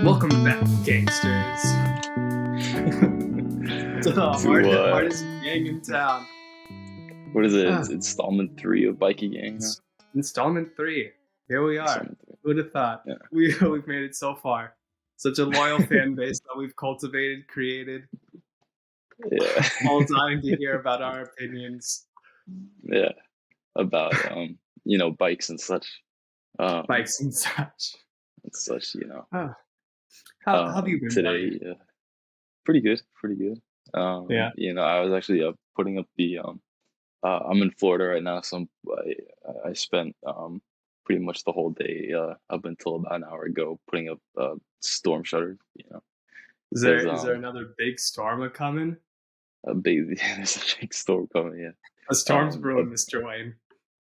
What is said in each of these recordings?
Welcome back, gangsters, to the hardest gang in town. What is it? Ah, It's installment 3 of Bikey Gang. Huh? Installment 3. Here we are. Installment 3. Who'd have thought? Yeah. We've made it so far. Such a loyal fan base that we've cultivated, created, Yeah. all dying to hear about our opinions. Yeah. About bikes and such. Bikes and such. And such, Ah, how have you been, today. buddy? Pretty good. Yeah. I was actually putting up the I'm in Florida right now, so I spent pretty much the whole day up until about an hour ago putting up storm shutters. Is There's there another big storm coming? a big there's a big storm coming. Yeah. A storm's Um, brewing, Mr. Wayne.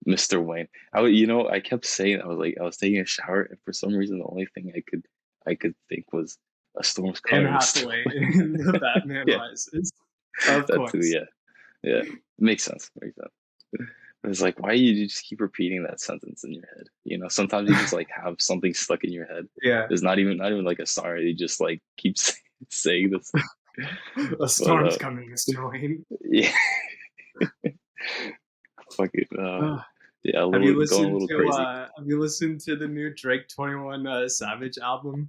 Mr. Wayne. I kept saying, I was taking a shower, and for some reason the only thing I could think was a storm's Anne coming. Hathaway in the Batman Yeah. Rises. Of That course. too, yeah. Makes sense. It's like, why do you just keep repeating that sentence in your head? Sometimes you just like have something stuck in your head. Yeah. There's not even like a sorry. You just like keep saying this. A storm's coming, Mr. Wayne. Yeah. Fucking yeah, Have you going a little crazy. Have you listened to the new Drake 21 Savage album?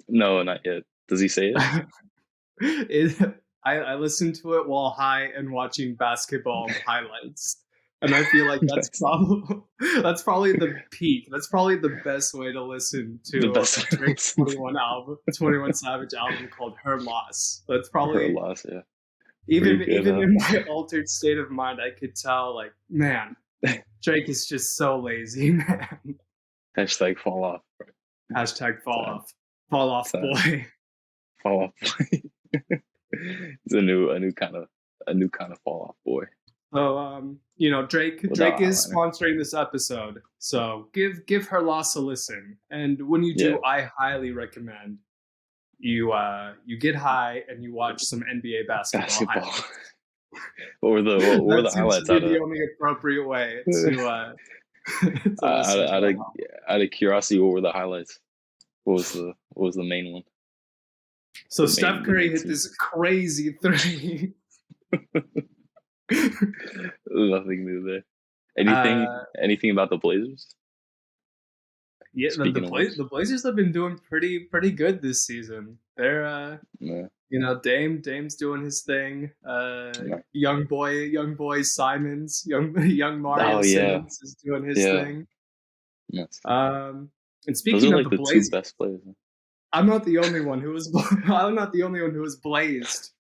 No, not yet. Does he say it? I listened to it while high and watching basketball highlights. And I feel like that's probably the peak. That's probably the best way to listen to a Drake 21 Savage album called Her Loss. That's probably Her loss, yeah. even Pretty good, in my altered state of mind, I could tell, like, man, Drake is just so lazy, man. Hashtag fall off. Bro. Hashtag fall off. Fall off, boy. Fall off. It's a new kind of fall off boy. So Drake is sponsoring this episode. So give Her Loss a listen. And when you do, I highly recommend you get high and you watch some NBA basketball. or the highlights out of the only appropriate way to out of curiosity. What were the highlights? What was the main one? So Steph Curry hit this crazy three. Nothing new there. Anything about the Blazers? Yeah, the Blazers have been doing pretty good this season. They're Dame's doing his thing. Young boy Simons, young Mario Simmons is doing his thing. Yes. And speaking of the Blazers, two best players. I'm not the only one who was blazed.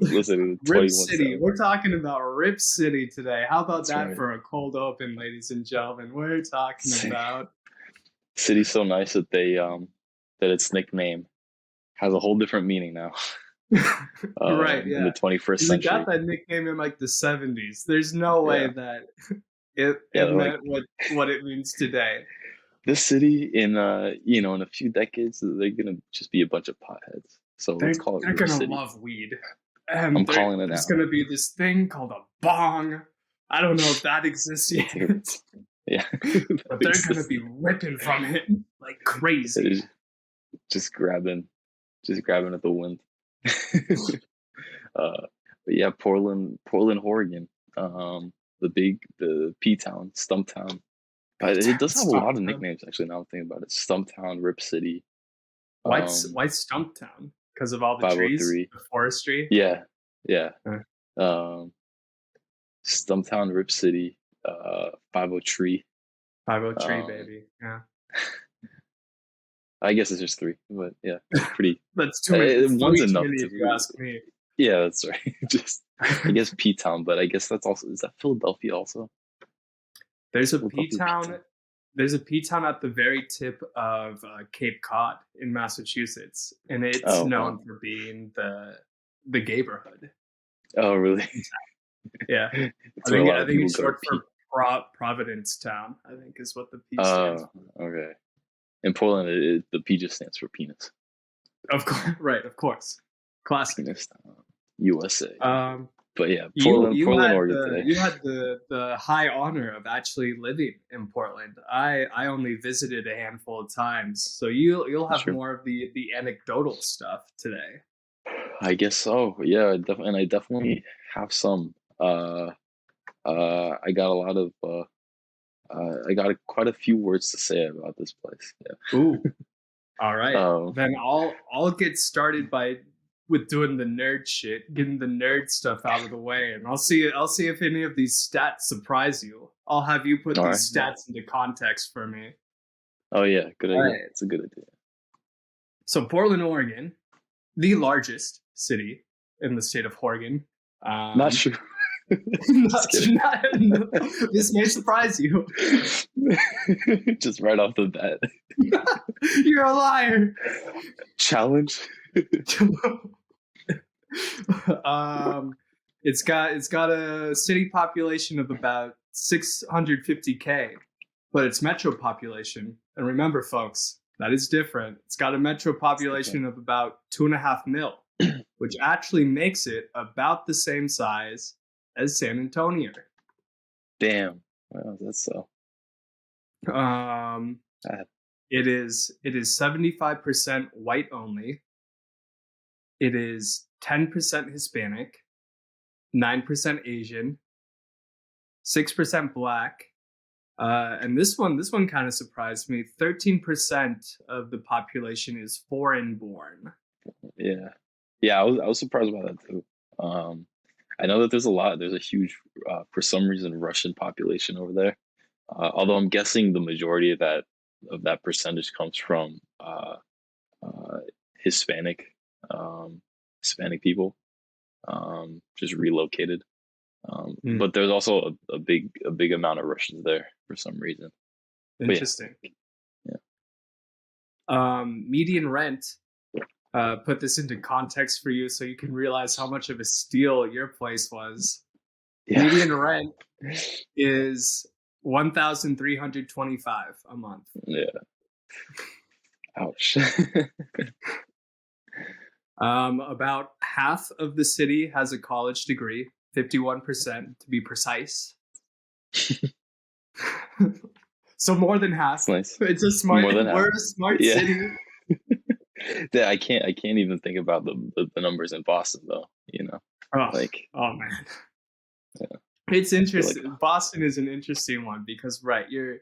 Listen, Rip City. We're talking about Rip City today. How about that for a cold open, ladies and gentlemen? We're talking about City's so nice that they that its nickname has a whole different meaning now. Right, yeah. In the 21st century. We got that nickname in like the 70s. There's no way that it meant what it means today. This city in a few decades they're gonna just be a bunch of potheads. So let's call it. They're gonna City. love weed. I'm calling it now. There's gonna be this thing called a bong. I don't know if that exists yet. Yeah, but they're gonna be ripping from it like crazy. Just grabbing at the wind. But yeah, Portland, Oregon. The P town, Stump Town. It does have a lot of nicknames actually. Now I'm thinking about it. Stump Town, Rip City. Why Stump Town? Because of all the trees, the forestry. Yeah. Stump Town, Rip City, 503. 503, baby. Yeah. I guess it's just 3, but yeah, pretty. That's too many. One's enough if you ask me. Yeah, that's right. Just I guess P Town, but I guess that's also, is that Philadelphia also? There's a P Town. There's a P Town at the very tip of Cape Cod in Massachusetts, and it's known for being the neighborhood. Oh, really? Yeah, I think it's short for Providence Town. I think is what the P stands for. Okay. In Portland, the P just stands for penis. Of course, right? Of course, classic. Penis Town, USA. but yeah, You Portland, you Portland, had Oregon the today. you had the high honor of actually living in Portland. I only visited a handful of times, so you'll That's have true. more of the anecdotal stuff today. I guess so. Yeah, and I definitely have some. I got a lot of. I got quite a few words to say about this place. Yeah. Ooh, all right. Um. Then I'll get started by with doing the nerd shit, getting the nerd stuff out of the way, and I'll see if any of these stats surprise you. I'll have you put All right. these stats into context for me. Oh yeah, good All idea. right. It's a good idea. So Portland, Oregon, the largest city in the state of Oregon. Not Um, true. Just not, kidding. no, this may surprise you. Just right off the bat. You're a liar. Challenge. um, it's got a city population of about 650K, but its metro population, and remember, folks, that is different. It's got a metro population of about 2.5 mil, which actually makes it about the same size as San Antonio. Damn. Wow, that's so. Um, Bad. it is 75% white only. It is 10% Hispanic, 9% Asian, 6% Black, and this one kind of surprised me. 13% of the population is foreign born. Yeah. Yeah, I was surprised by that too. I know that there's a huge, for some reason, Russian population over there. Although I'm guessing the majority of that percentage comes from uh, Hispanic Hispanic people, just relocated. Hmm. But there's also a big amount of Russians there for some reason. But yeah, Interesting. yeah, Median rent. Put this into context for you so you can realize how much of a steal your place was. yeah, Median rent is 1,325 a month. yeah. Ouch. About half of the city has a college degree, 51% to be precise. So more than half. It's nice. It's a More smart. than half. We're a smart Yeah. city. Yeah, I can't even think about the numbers in Boston though. Oh, Like, oh man, yeah, it's I feel like interesting. Boston is an interesting one because right, you're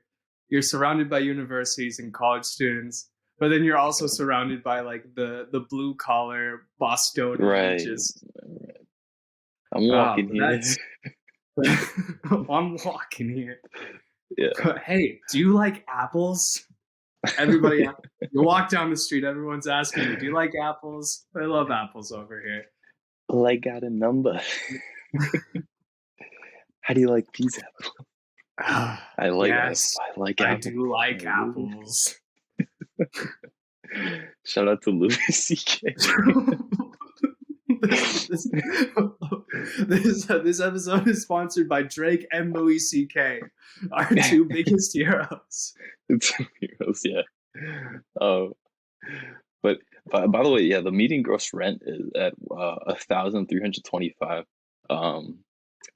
surrounded by universities and college students, but then you're also surrounded by like the blue collar Bostonian right, just right. I'm walking but here. that's I'm walking here. Yeah. Hey, do you like apples? Everybody, you walk down the street, everyone's asking you, do you like apples? I love apples over here. Well, I got a number. How do you like these apples? I like Yes, I like I apples. do like Louis. apples. Shout out to Louis C.K. this, this episode is sponsored by Drake and Louis C.K., our two biggest heroes. Heroes, yeah. Oh, but by the way, yeah, the median gross rent is at 1,325.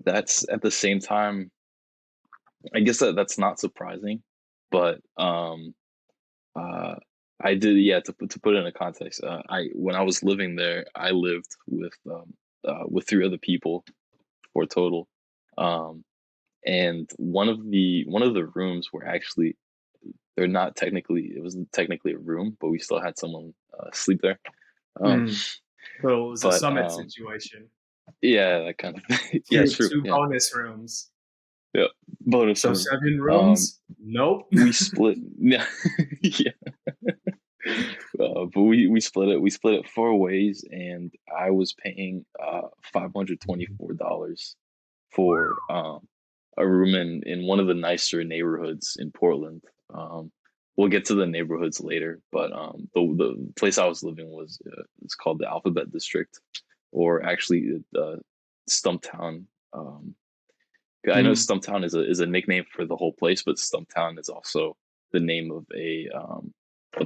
That's at the same time. I guess that's not surprising, but uh, I did, yeah. To put it in a context, I when I was living there, I lived with three other people for total, um, and one of the rooms were actually, they're not technically, it wasn't technically a room, but we still had someone sleep there. Um, So it was a but summit situation. yeah, that kind of thing. Yeah, Two, true. two Yeah, bonus rooms. yeah. Bonus So room. 7 Um, rooms? Nope. we split. Yeah, yeah. But we split it. We split it four ways, and I was paying $524 for a room in one of the nicer neighborhoods in Portland. We'll get to the neighborhoods later, but the place I was living was, it's called the Alphabet District, or actually Stump Town. I know Hmm. Stump Town is a nickname for the whole place, but Stump Town is also the name of a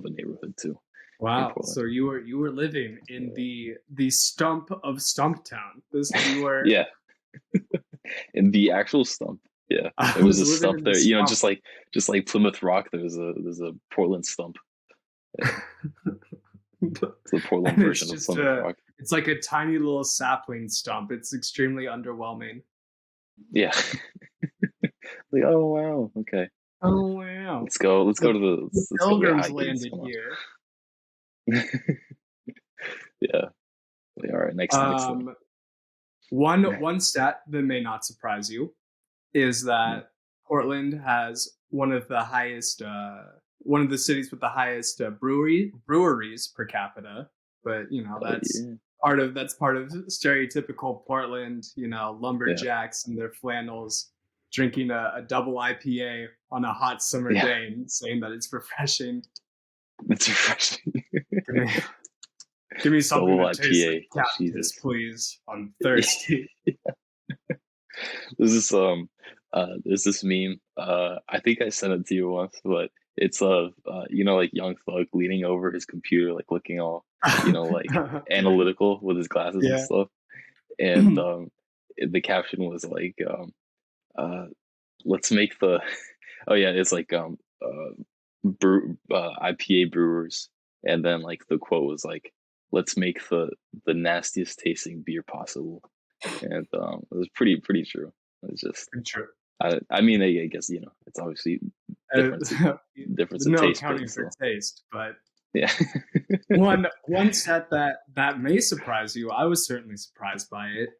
neighborhood too in Wow. Portland. So you were living in the stump of Stump Town. This you were Yeah, In the actual stump. Yeah, I there was was a living stump in the there. swamp. Just like Plymouth Rock, there's a Portland stump. Yeah, it's the Portland And it's version of just Plymouth Rock. it's like a tiny little sapling stump. It's extremely underwhelming. Yeah, like oh wow, okay, Oh wow. let's go. The, Let's go get pilgrims Highgates. landed Come here. on. Yeah. All right. Next thing. Um, one stat that may not surprise you is Mm. that Portland has one of the cities with the highest breweries per capita. But Oh yeah. that's part of stereotypical Portland. Yeah. Lumberjacks and their flannels, drinking a double IPA on a hot summer Yeah. day and saying that it's refreshing. It's refreshing. Give me, give me something Double that tastes like IPA. cactus, Jesus. please. I'm thirsty. There's this there's this meme. I think I sent it to you once, but it's like Young Thug leaning over his computer, like looking all, like analytical with his glasses and Yeah. stuff. And the caption was like, uh, let's make the oh yeah, it's like IPA brewers, and then like the quote was like, let's make the nastiest tasting beer possible. And it was pretty true. It's just True. I mean I guess it's obviously difference of difference of No taste, but accounting for still taste, but yeah. one stat that may surprise you. I was certainly surprised by it.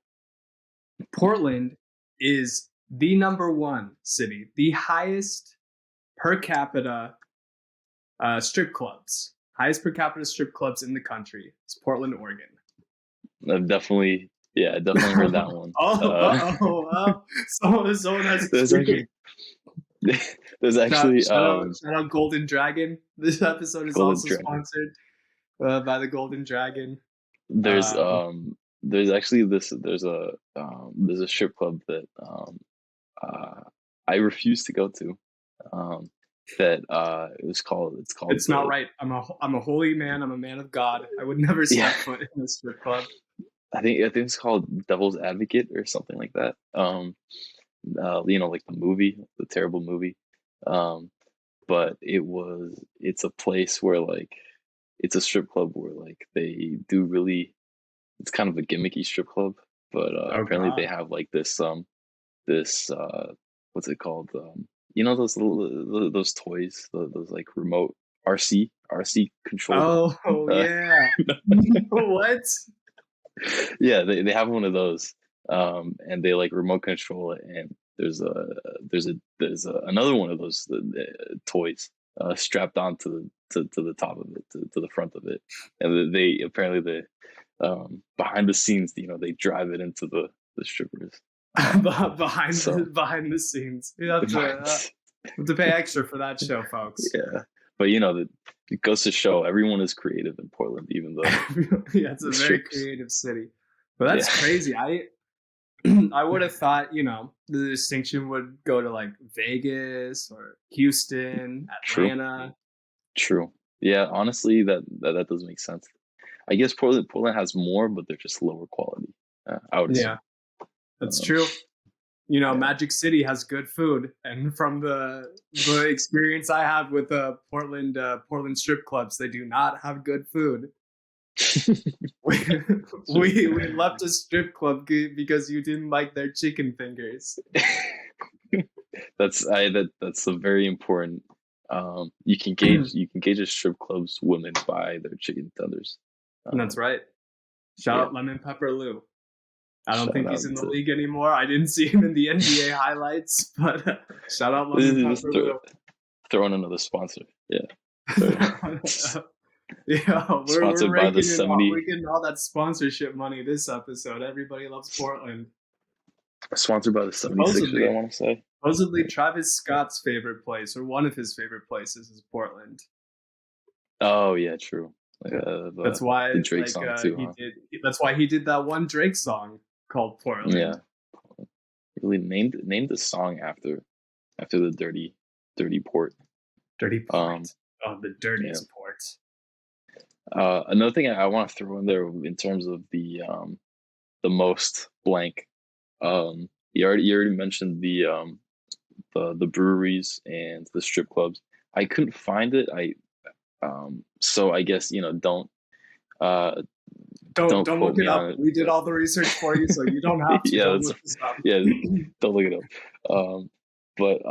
Portland is the number one city, the highest per capita strip clubs, highest per capita strip clubs in the country. It's Portland, Oregon. I definitely heard that one. Someone has There's tweeted. actually there's actually Shout out Golden Dragon. This episode is Golden also Dragon. sponsored by the Golden Dragon. There's Um, there's actually there's a strip club that uh I refuse to go to. Um that it's called it's not the right. I'm a holy man. I'm a man of God. I would never yeah step foot in a strip club. I think it's called Devil's Advocate or something like that. Like the movie, the terrible movie. Um, but it's a place where like it's a strip club where like they do really it's kind of a gimmicky strip club, but Oh apparently they God. have like this what's it called? Those toys, those like remote RC controlled. Oh Uh, yeah. What? yeah, they have one of those, and they like remote control it, and there's another one of those toys strapped onto to the top of it, to the front of it, and they apparently behind the scenes, they drive it into the strippers. So Behind the scenes, you behind have to pay extra for that show, folks. yeah, but it goes to show everyone is creative in Portland, even though Yeah, it's a the very strips. creative city. But Yeah, that's crazy. I would have thought, the distinction would go to like Vegas or Houston, true, Atlanta. true. Yeah, honestly, that does make sense. I guess Portland has more, but they're just lower quality. I would assume. Yeah, that's Um, true. yeah, Magic City has good food, and from the experience I have with Portland strip clubs, they do not have good food. We, we left a strip club because you didn't like their chicken fingers. that's a very important. You can gauge a strip club's women by their chicken tenders. And that's right. Shout Yeah, out Lemon Pepper Lou. I don't shout think he's out in the to league anymore. I didn't see him in the NBA highlights, but shout out Lemon just Pepper Lou. throw in another sponsor. Yeah, throw- Yeah, we're sponsored by the we're 70. getting all that sponsorship money this episode. Everybody loves Portland. Sponsored by the 76ers, I Supposedly, want to say. supposedly Travis Scott's favorite place, or one of his favorite places, is Portland. Oh yeah, true. That's why, The Drake song too, he huh? did. That's why he did that one Drake song called Portland. Yeah, really named the song after the dirty port. Dirty Um, Port. Oh, the yeah. dirtiest port. Another thing I want to throw in there in terms of the most blank. You already mentioned the breweries and the strip clubs. I couldn't find it. So I guess uh Don't don't don't quote look it me up. on it, We did but all the research for you, so you don't have to. yeah, Don't that's look this up. yeah, don't look it up. But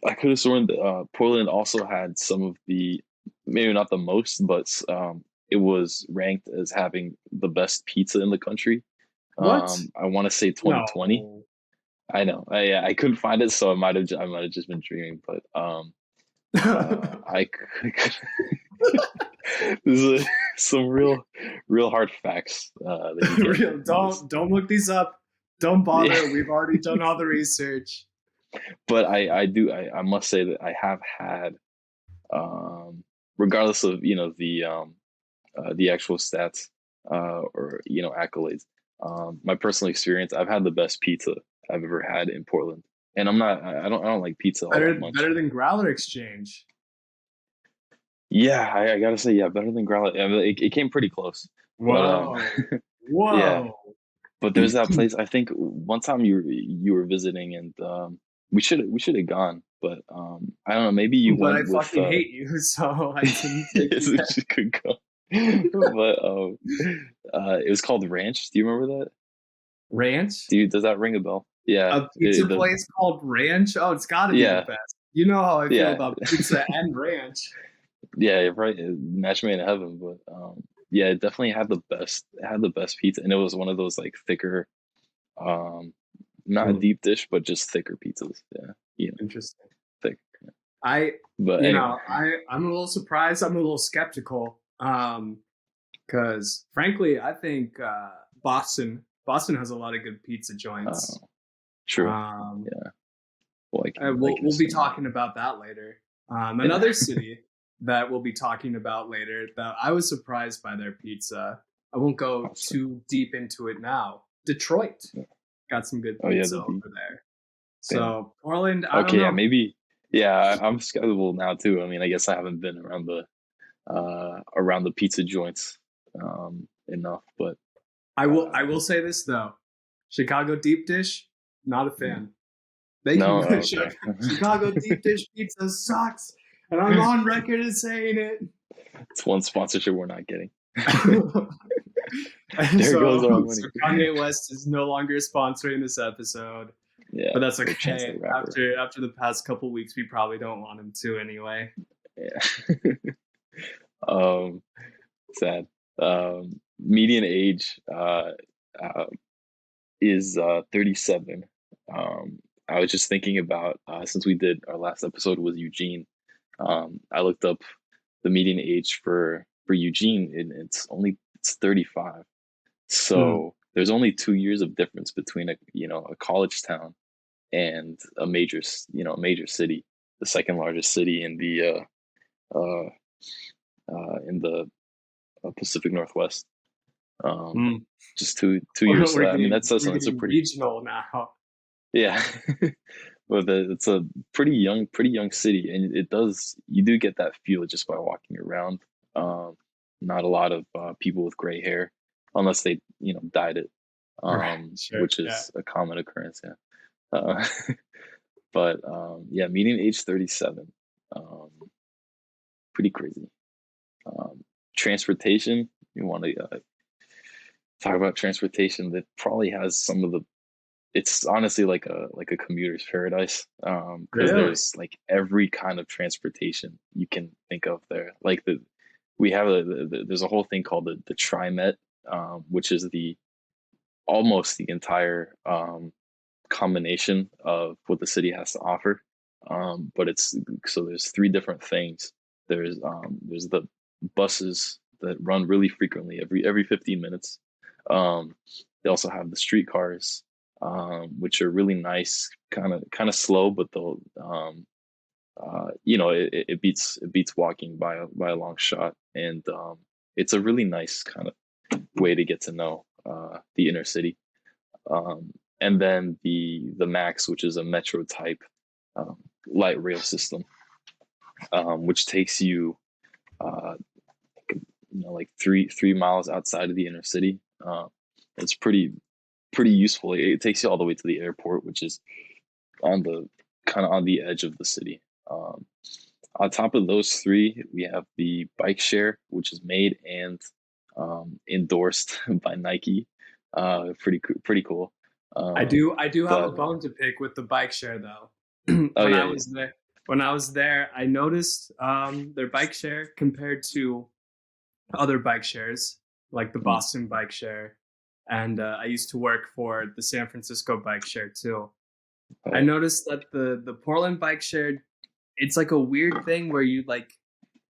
I could have sworn that Portland also had some of the, maybe not the most, but it was ranked as having the best pizza in the country. What? I want to say 2020. No. I know. I couldn't find it, so I might have just been dreaming. But I this is some real hard facts that you get Real. in this. Don't look these up. Don't Yeah. bother. We've already done all the research. But I must say that I have had, um, regardless of the actual stats or accolades, my personal experience, I've had the best pizza I've ever had in Portland. And I don't like pizza all that much. Better than Growler Exchange. Yeah, I gotta say, yeah, better than Growler. I mean, it came pretty close, but Whoa. yeah. Whoa. But there's that place. I think one time you were visiting, and we should have gone, but I don't know. Maybe you But I went with fucking hate you, so I didn't take yes, you we there. could go. But it was called Ranch. Do you remember that? Ranch? Does that ring a bell? Yeah, A pizza place called Ranch? Oh, it's got to be the yeah, best. You know how I feel yeah, about pizza and ranch. yeah. You're right. Match made in heaven, but yeah, it definitely had the best. It had the best pizza, and it was one of those like thicker, um, not Mm, deep dish, but just thicker pizzas. Yeah, interesting. thick. I, But you anyway, know, I'm a little surprised. I'm a little skeptical. Because frankly, I think Boston has a lot of good pizza uh, joints. true. Um, Yeah, well, I can we'll be assume. talking about that later. Yeah, Another city that we'll be talking about later that I was surprised by their pizza. I won't go awesome. too deep into it now. Detroit got some good Oh yeah, pizza the over beef. there. Damn. So Portland, I don't Okay, yeah, know. maybe. Yeah, I'm skeptical now too. I mean, I guess I haven't been around the pizza joints enough, but I uh, will say this though, Chicago deep dish, not a mm, fan. They no, okay. Chicago deep dish pizza sucks, and I'm on record as saying it. It's one sponsorship we're not getting. And There so, goes our so money. Kanye West is no longer sponsoring this episode, Yeah, but that's or Chance okay. the Rapper. After the past couple weeks, we probably don't want him to anyway. Yeah. um, sad. Median age uh, is 37. I was just thinking about since we did our last episode was Eugene. I looked up the median age for Eugene, and it's 35. Hmm. So there's only 2 years of difference between a college town and a major city, the second largest city uh, in the Pacific Northwest. Um, Hmm. just two years. So I mean, that says We're something. It's a getting pretty, regional now. yeah. But it's a pretty young city, and you do get that feel just by walking around. Um, Not a lot of people with gray hair, unless they dyed it, Right. Sure. which Yeah. is a common occurrence. Yeah. Uh, but yeah, median age 37. Um, Pretty crazy. Um, Transportation. You want to talk about transportation that probably has some of the, it's honestly like a commuter's paradise, because Really? there's like every kind of transportation you can think of there. Like we have there's a whole thing called the TriMet, which is the almost the entire combination of what the city has to offer. But it's so there's three different things. There's the buses that run really frequently every 15 minutes. Um, they also have the streetcars, which are really nice, kind of slow, but they'll it beats walking by a long shot, and it's a really nice kind of way to get to know the inner city. And then the Max, which is a metro type um, light rail system, which takes you like 3 miles outside of the inner city. It's pretty pretty useful. It takes you all the way to the airport, which is on the kind of on the edge of the city. Um, on top of those three, we have the bike share, which is made and endorsed by Nike. Pretty cool. I do have a But bone to pick with the bike share though. oh when I yeah, was there, when I was there, I noticed their bike share compared to other bike shares, like the mm, Boston bike share, and I used to work for the San Francisco bike share too. oh I yeah. noticed that the Portland bike share, it's like a weird thing where you like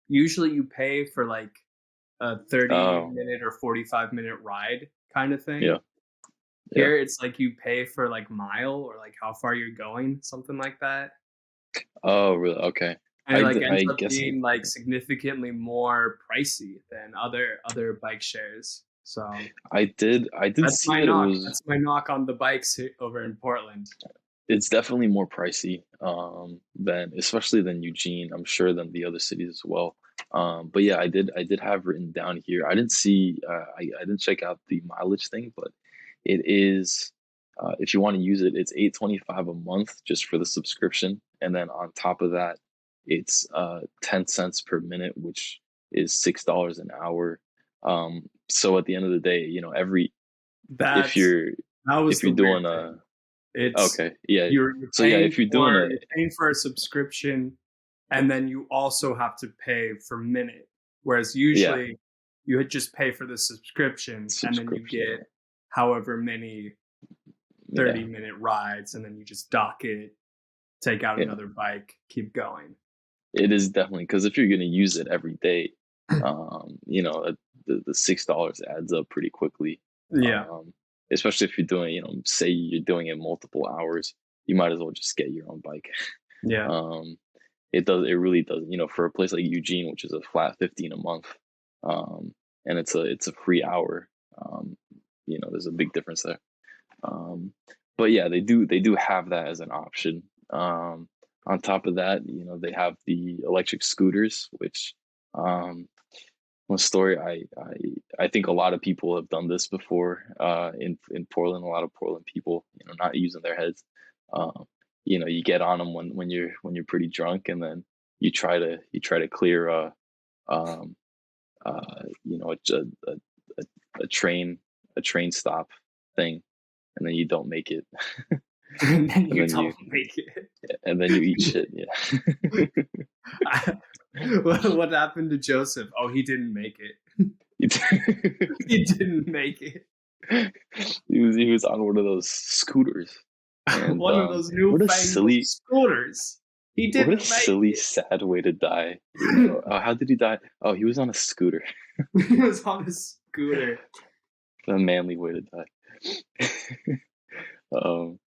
usually you pay for like a 30 Oh minute or 45-minute ride kind of yeah, thing. yeah. Here it's like you pay for like mile or like how far you're going, something like that. Oh really? Okay. And it like ends I up guess being like significantly more pricey than other bike shares. So I did that's see my that it knock. was. That's my knock on the bikes over in Portland. It's definitely more pricey than especially than Eugene. I'm sure than the other cities as well. But yeah, I did have written down here. I didn't see I didn't check out the mileage thing, but it is if you want to use it, it's 8.25 a month just for the subscription, and then on top of that, it's 10 cents per minute, which is $6 an hour. So at the end of the day, you know, every if That's you're that was if the you're weird doing thing. a It's okay, yeah. you're So yeah, paying if you're doing for a a subscription, and then you also have to pay for minute. Whereas yeah, usually you would just pay for the subscription and then you subscription, get however many yeah, 30-minute rides and then you just dock it, take out yeah. another bike, keep going. It is definitely because if you're gonna use it every day, you know, the $6 adds up pretty quickly. Yeah. Um, especially if you're doing, you know, say you're doing it multiple hours, you might as well just get your own bike. Yeah. Um, it does, it really does, you know, for a place like Eugene, which is a flat 15 a month, um, and it's a free hour. Um, you know, there's a big difference there. Um, but yeah, they do have that as an option. On top of that, you know, they have the electric scooters, which one story I think a lot of people have done this before in Portland. A lot of Portland people, you know, not using their heads. Um, you know, you get on them when you're pretty drunk, and then you try to clear um, you know a train a train stop thing, and then you don't make it, And then and you then don't make you eat shit. Yeah, it. What happened to Joseph? Oh, he didn't make it. He didn't make it. he was on one of those scooters, and One of those what a newfangled silly scooters. He what a didn't make silly sad way to die. How did he die? Oh, he was on a scooter. it. He was on a scooter. A manly way to die.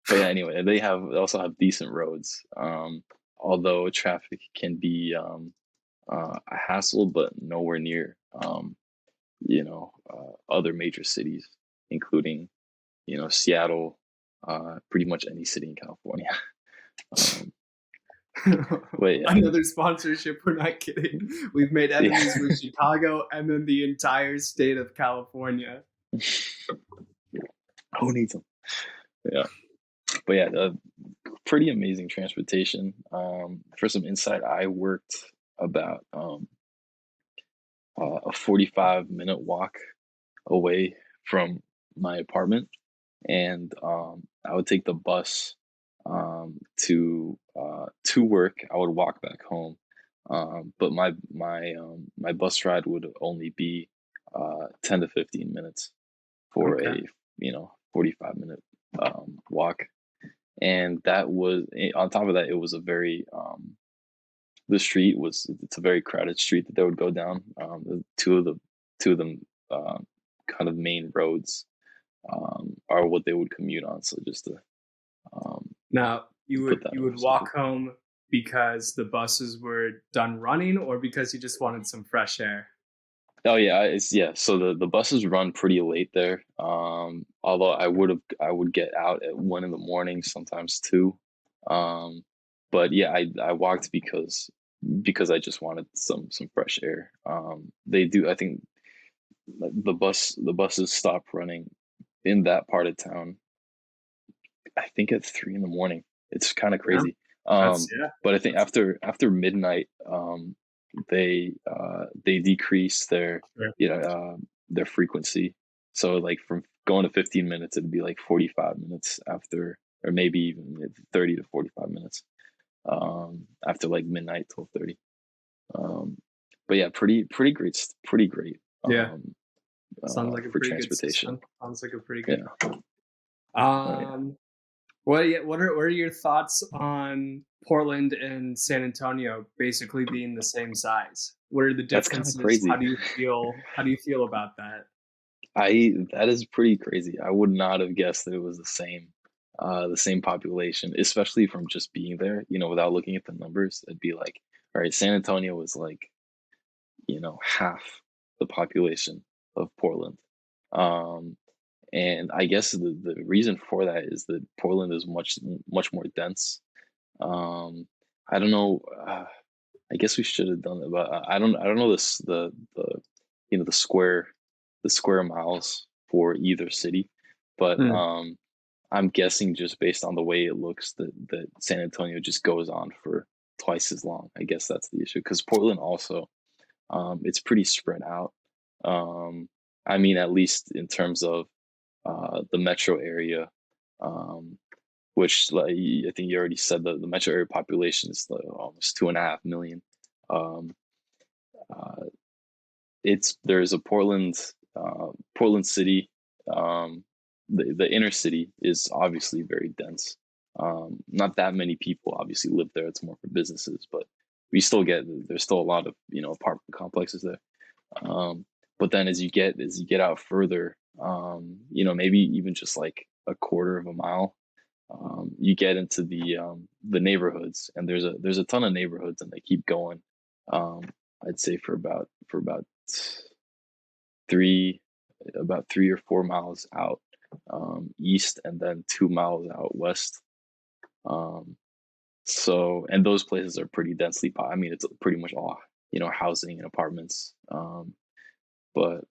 But yeah, anyway, they also have decent roads. Although traffic can be a hassle, but nowhere near you know other major cities, including you know Seattle, pretty much any city in California. Um, but yeah, Another sponsorship. We're not kidding. We've made yeah, enemies with Chicago and then the entire state of California. who needs them? Yeah, but yeah, pretty amazing transportation. For some insight, I worked about a 45-minute walk away from my apartment, and I would take the bus to work. I would walk back home, but my bus ride would only be 10 to 15 minutes for Okay. a 45-minute walk, and that was on top of that. It was a very the street was it's a very crowded street that they would go down. The two of them kind of main roads are what they would commute on. So just to um, Now put that you in would perspective. walk home because the buses were done running, or because you just wanted some fresh air. Oh yeah, it's yeah. So the buses run pretty late there. Although I would get out at 1 in the morning, sometimes two. Um, but yeah, I walked because I just wanted some fresh air. They do I think like the buses stop running in that part of town, I think at 3 in the morning. It's kind of Yeah, crazy. that's yeah, But I think that's after midnight, they decrease sure. their frequency. So like from going to 15 minutes, it'd be like 45 minutes after, or maybe even 30 to 45 minutes after like midnight till 30. Um, but yeah, pretty great Yeah, sounds like a for pretty good transportation. system. Sounds like a pretty Yeah. good. Oh yeah. Um, what are your thoughts on Portland and San Antonio basically being the same size? What are the That's kind of differences? How crazy. do you feel? How do you feel about that? That is pretty crazy. I would not have guessed that it was the same population, especially from just being there, without looking at the numbers. It'd be like, all right, San Antonio was like, half the population of Portland. Um, and I guess the reason for that is that Portland is much more dense. Um, I don't know. I guess we should have done it, but I don't know the square miles for either city, but Hmm. I'm guessing just based on the way it looks that San Antonio just goes on for twice as long. I guess that's the issue because Portland also it's pretty spread out. Um, I mean, at least in terms of the metro area, um, which like I think you already said the metro area population is like almost 2.5 million. Um, uh, there's a Portland City. Um, the inner city is obviously very dense. Not that many people obviously live there. It's more for businesses, but there's still a lot of apartment complexes there. But then as you get out further, maybe even just like a quarter of a mile, you get into the neighborhoods, and there's a ton of neighborhoods, and they keep going. Um, I'd say for three about 3 or 4 miles out east, and then 2 miles out west. Um, and those places are pretty densely. I mean, it's pretty much all housing and apartments. But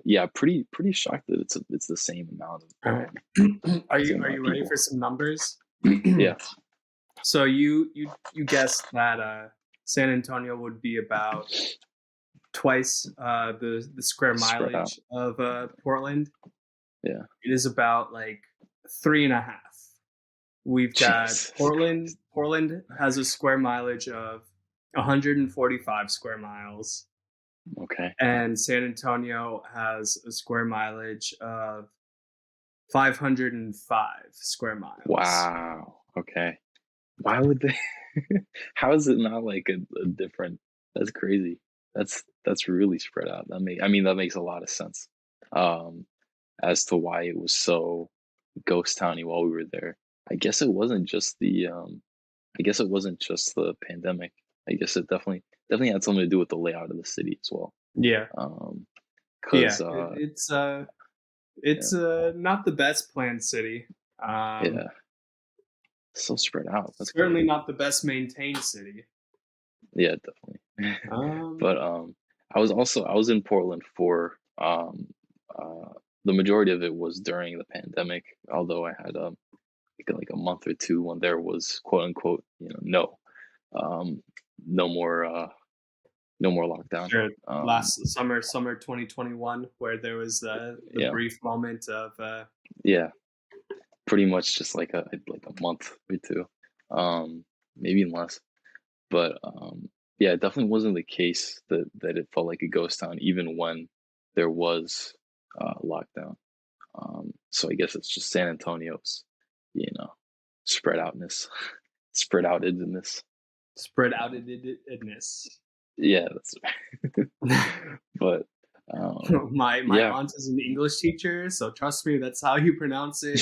yeah, pretty shocked that it's the same amount All of right. Are you same are amount of you ready people. for some numbers? Yeah, So you guessed that San Antonio would be about twice the square spread out. mileage of Portland. Yeah, It is about like three and a half. We've got Jesus Portland. Christ. Portland has a square mileage of 145 square miles, Okay. and San Antonio has a square mileage of 505 square miles. Wow. Okay. Why would they? How is it not like a different? That's crazy. That's really spread out. That makes a lot of sense. Um, as to why it was so ghost towny while we were there. I guess it wasn't just the pandemic. I guess it definitely had something to do with the layout of the city as well. Yeah, Um, yeah. cause It's yeah, not the best planned city. yeah, so spread out. That's Certainly crazy. not the best maintained city. Yeah, definitely. Um, But I was in Portland for uh the majority of it was during the pandemic, although I had like a month or two when there was quote unquote, um no more no more lockdown. sure. Um Last summer 2021, where there was the yeah, brief moment of yeah, pretty much just like a month or two. Maybe even less. But yeah, it definitely wasn't the case that it felt like a ghost town even when there was lockdown. So I guess it's just San Antonio's, you know, spread outness, spread outedness. spread Um, outedness. yeah, that's but My yeah, aunt is an English teacher, so trust me, that's how you pronounce it.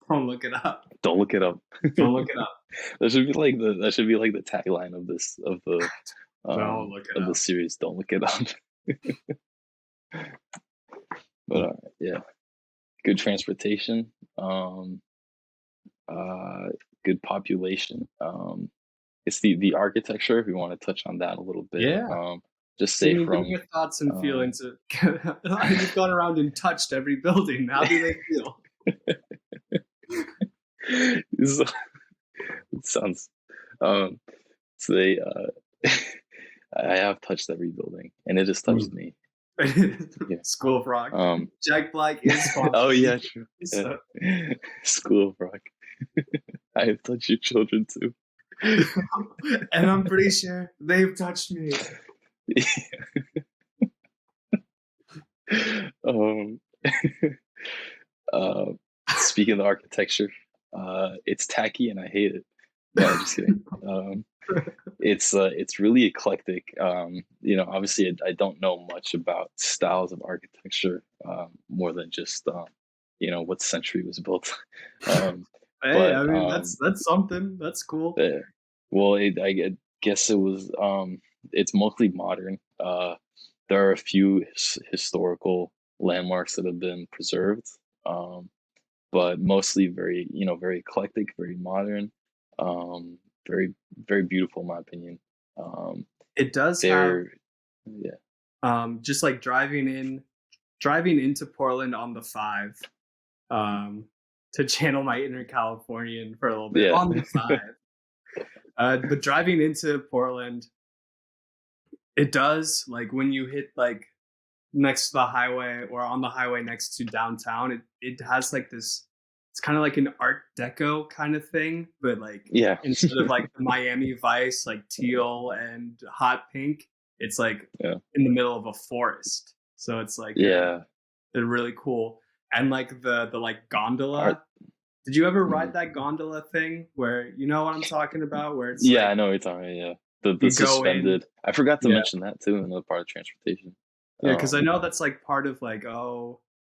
Don't look it up. don't look it up. Don't look it up. That should be like the tagline Don't look it of the up. series. Don't look it up. But yeah, good transportation. Uh, Good population. It's the architecture. If we want to touch on that a little bit. Yeah. just say Give me from your thoughts and um, feelings. You've gone around and touched every building. How do they feel? so, it sounds um, so they I have touched every building, and it has touched me. Yeah. School of Rock. Um. Jack Black is Oh sponsoring yeah, this true. Yeah. episode. School of Rock. I have touched your children too. And I'm pretty sure they've touched me. um. uh, Speaking of architecture, it's tacky and I hate it. No, just kidding. It's really eclectic. Obviously, I don't know much about styles of architecture, more than just what century it was built. um, Hey, but I mean that's something. That's cool. uh, well, guess it was. It's mostly modern. There are a few historical landmarks that have been preserved, um, but mostly very eclectic, very modern, um, very very beautiful in my opinion. Um, It does have they're yeah just like driving into Portland on the 5, um, to channel my inner Californian for a little bit yeah on the 5. But driving into Portland, it does like when you hit like next to the highway or on the highway next to downtown, it has like this. It's kind of like an Art Deco kind of thing, but like yeah instead of like the Miami Vice, like teal and hot pink, it's like yeah in the middle of a forest. So it's like yeah they're really cool. And like the like art. gondola. Did you ever Mhm. ride that gondola thing where you know what I'm talking about? Where it's Yeah, like I know what you're talking about. Yeah, the you go in, suspended. I forgot to yeah, mention that too, another part of transportation. yeah, because I Um, know that's like part of like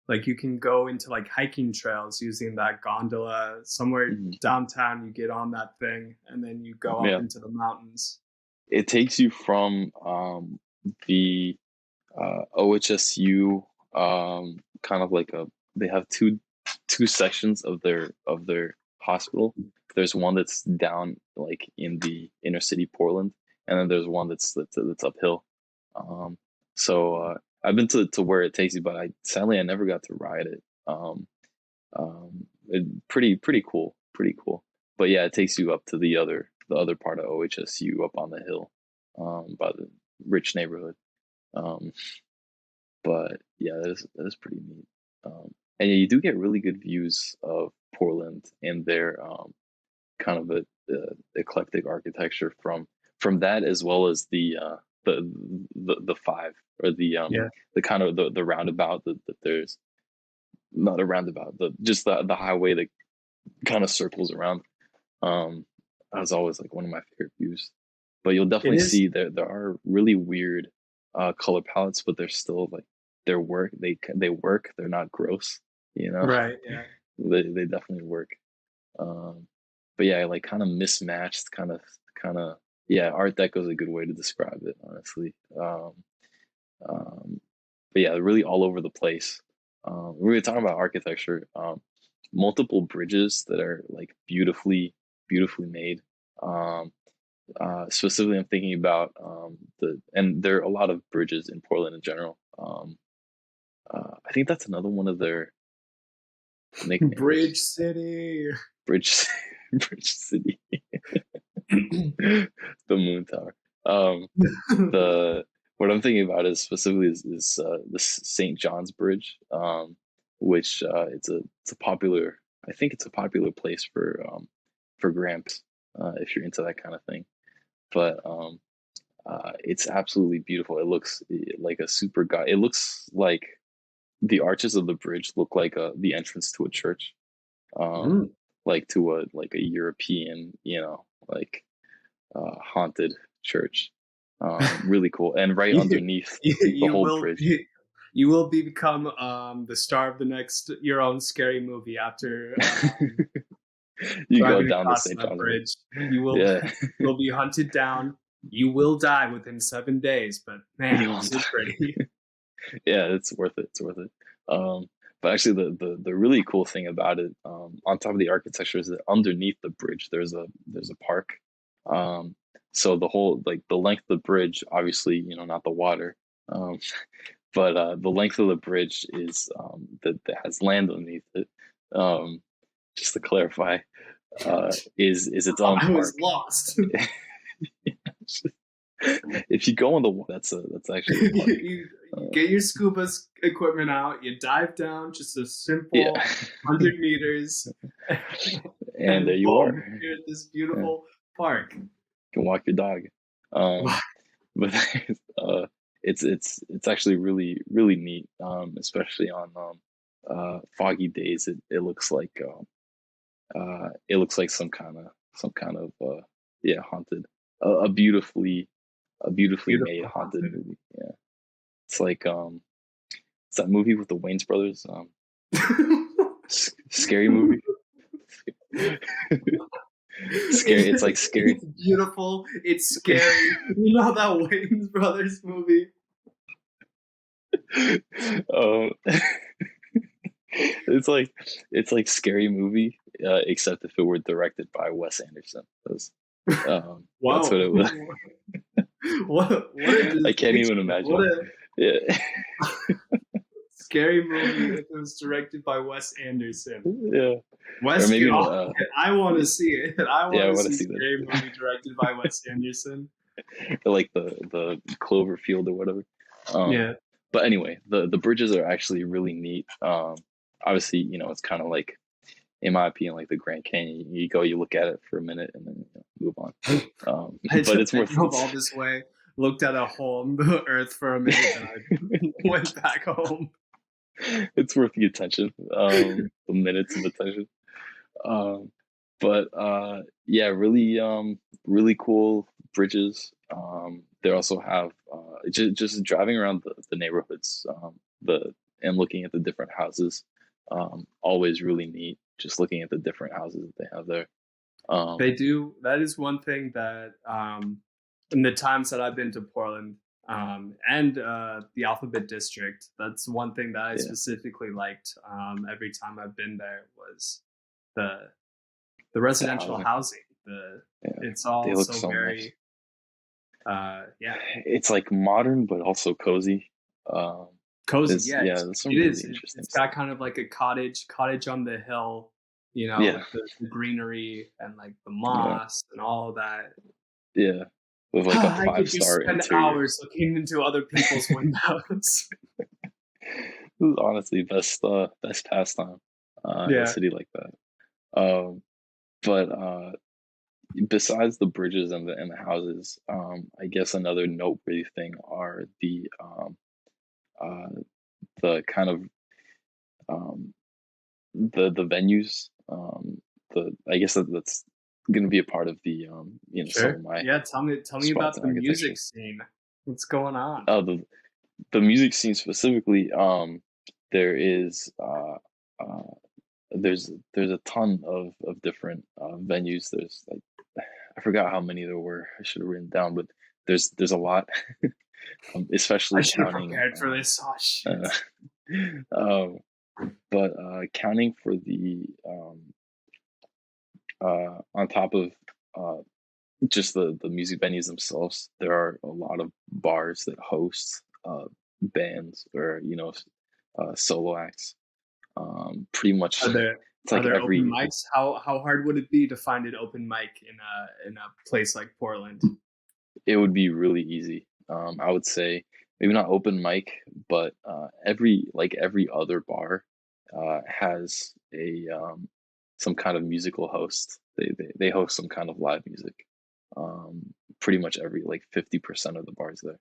like you can go into like hiking trails using that gondola somewhere mhm. downtown. You get on that thing and then you go up Yeah, into the mountains. it takes you from the OHSU, kind of like a they have two sections of their hospital. There's one that's down like in the inner city Portland, and then there's one that's uphill. Um, so I've been to where it takes you, but I never got to ride it. Pretty cool, pretty cool. But yeah, it takes you up to the other part of OHSU up on the hill, by the rich neighborhood. Um, but yeah, that is pretty neat. And yeah, you do get really good views of Portland and their kind of eclectic architecture from that, as well as the 5, or Yeah, the kind of the roundabout that there's not a roundabout, the highway that kind of circles around. Um, that was always like one of my favorite views. But you'll it definitely is see there are really weird color palettes, but they're still like their work. They work. They're not gross. You know, right. Yeah, they definitely work. Um, but yeah, like kind of mismatched, kind of yeah. Art Deco is a good way to describe it, honestly. Um, but yeah, really all over the place. We were talking about architecture. Multiple bridges that are like beautifully made. Um, Specifically, I'm thinking about and there are a lot of bridges in Portland in general. I think that's another one of their Bridge nicknames, City. Bridge, Bridge City, the Moon Tower. Um, the What I'm thinking about is specifically is the St. John's Bridge, which it's a popular. I think it's a popular place for Gramps, if you're into that kind of thing. But it's absolutely beautiful. It looks like a super guy. It looks like the arches of the bridge look like the entrance to a church, um, Mm. like to a European, like haunted church. Really cool, and right you, underneath the you whole will bridge. be you will become the star of the next your own scary movie after You go driving down the across St. that John's River. bridge. You will Yeah, will be hunted down. You will die within 7 days, but you man, was won't it pretty. yeah, it's worth it. It's worth it. But actually, the really cool thing about it, on top of the architecture, is that underneath the bridge there's a park. Um, so the whole like the length of the bridge, obviously, not the water, um, but the length of the bridge is that has land underneath it. Um, just to clarify, is its own I was park. lost. If you go on the that's actually a park. You get your scuba equipment out, you dive down just a Yeah, simple 100 meters, and there and you boom, are. you're at this Yeah, you beautiful park. can walk your dog. Um, but it's actually really really neat, especially on foggy days. It looks like some kind of yeah, haunted, a beautifully made Beautiful haunted haunted. movie. Yeah, it's like it's that movie with the Wayans brothers, scary movie. Scary. It's like scary. It's beautiful. It's scary. You know that Wayne's Brothers movie? um, it's like scary movie, except if it were directed by Wes Anderson. That's what Whoa. it was. What a I can't even distinction. imagine What it. a Yeah, scary movie if it was directed by Wes Anderson. yeah, or Wes, maybe I want to see it. I yeah, want I to want to see see that. scary movie directed by Wes Anderson. Or like the Cloverfield or whatever. Um, Yeah. but anyway, the bridges are actually really neat. Obviously, it's kind of like, in my opinion, like the Grand Canyon. You go, you look at it for a minute, and then move on. But it's I worth drove all this way, looked at a hole in the earth for a minute, and I went back home. it's worth the attention, the minutes of attention. Um, but yeah, really cool bridges. They also have just driving around the neighborhoods, and looking at the different houses. Always really neat. Just looking at the different houses that they have there. They Um, do. That is one thing that in the times that I've been to Portland and the Alphabet District, that's one thing that I yeah, specifically liked every time I've been there was the the the residential housing. housing. The Yeah, It's they all look so so nice. very yeah, It's like modern but also cozy. Um, cozy. there's Yeah, yeah, it's, there's some it really is. interesting It's stuff. got kind of like a cottage on the hill, Yeah, with the greenery and like the yeah, moss and all of that. yeah. With like a I could five just star spend interior. hours looking into other people's windows. This is honestly best pastime in a Yeah, city like that. Um, but besides the bridges and the houses, I guess another noteworthy thing are uh, the kind of um, the venues. The I guess that's going to be a part of the some of sure. my Yeah, tell me spots about in the architecture. music scene. What's going on? The music scene specifically. There is there's a ton of different venues. There's like, I forgot how many there were. I should have written down, but there's a lot, I especially should have counting. prepared for this. Oh shit. Uh, um, but counting for the on top of uh, just the music venues themselves, there are a lot of bars that host bands or solo acts. Pretty much, Are there it's are like there open every mics? How hard would it be to find an open mic in a place like Portland? it would be really easy. I would say maybe not open mic, but every other bar has a some kind of musical host. They host some kind of live music. Pretty much every like 50% of the bars there.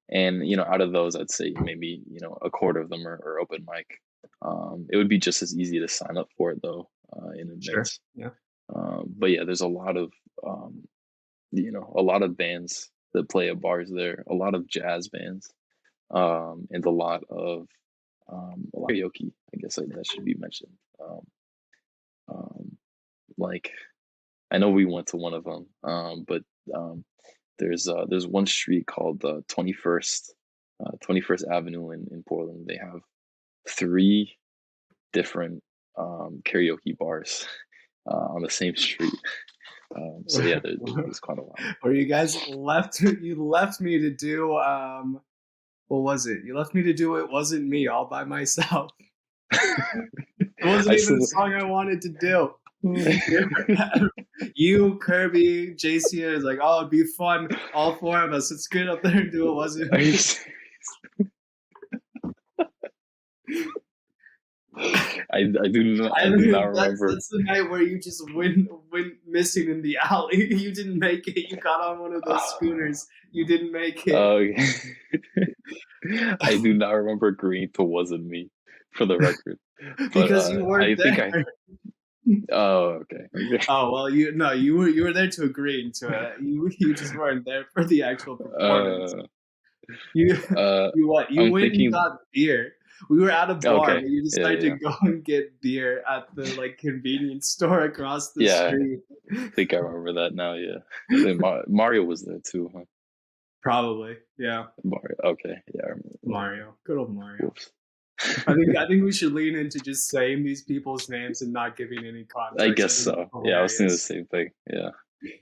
And out of those, I'd say maybe a quarter of them are open mic. It would be just as easy to sign up for it though, in Sure. advance. Yeah. But yeah, there's um, a lot of bands that play at bars there, a lot of jazz bands, and a lot of karaoke. I guess that should be mentioned. Um, like I know we went to one of them, but um, there's one street called 21st Avenue in Portland. They have three different karaoke bars on the same street. So yeah, there's quite a lot. Or you guys left me to do what was it? You left me to do It Wasn't Me all by myself. It wasn't I even a still. song I wanted to do. You, Kirby, JC is like, oh, it'd be fun. All four of us. Let's get up there and do It Wasn't Are you Me. serious? I do not remember. That's the night where you just went missing in the alley. You didn't make it. You got on one of those schooners. You didn't make it. I do not remember agreeing to "Wasn't Me," for the record. Because you weren't there. Oh, okay. Oh well, you were there to agree to it. You just weren't there for the actual performance. You what? You went and got beer. We were at a bar, but you decided to go and get beer at the convenience store across the street. I think I remember that now. Yeah, Mario was there too, huh? Probably, yeah. Mario. Okay, yeah, I remember. Mario, good old Mario. I think we should lean into just saying these people's names and not giving any context. I guess so. Yeah, I was thinking the same thing. Yeah.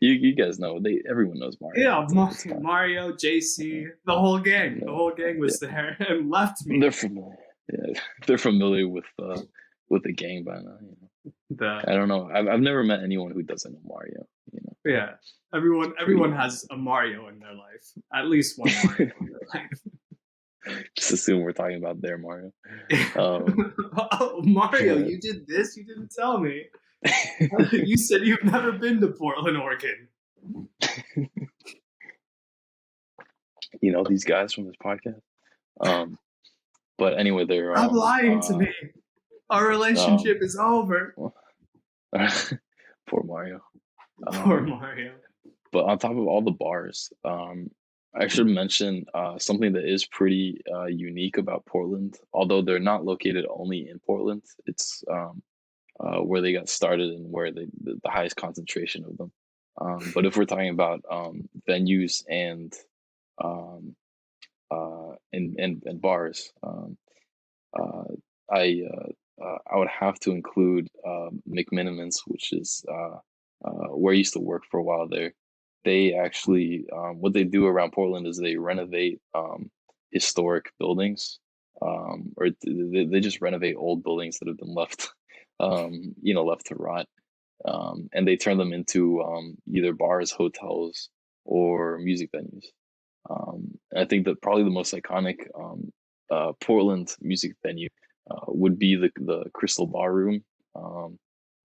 You guys know, everyone knows Mario. Yeah, Mario, JC, the whole gang. The whole gang was there and left me. They're familiar. Yeah, they're familiar with the gang by now. I don't know. I've never met anyone who doesn't know Mario. Yeah, everyone has a Mario in their life. At least one Mario in their life. Just assume we're talking about their Mario. Oh, Mario, you did this? You didn't tell me. You said you've never been to Portland, Oregon. You know these guys from this podcast. But anyway, they're. Stop lying to me. Our relationship is over. Poor Mario. Poor Mario. But on top of all the bars, I should mention something that is pretty unique about Portland. Although they're not located only in Portland, it's where they got started and where the highest concentration of them. But if we're talking about venues and bars, I would have to include McMinimans, which is where I used to work for a while there. They actually, what they do around Portland is they renovate historic buildings, or they just renovate old buildings that have been left, left to rot, and they turn them into either bars, hotels, or music venues. And I think that probably the most iconic Portland music venue would be the Crystal Ballroom,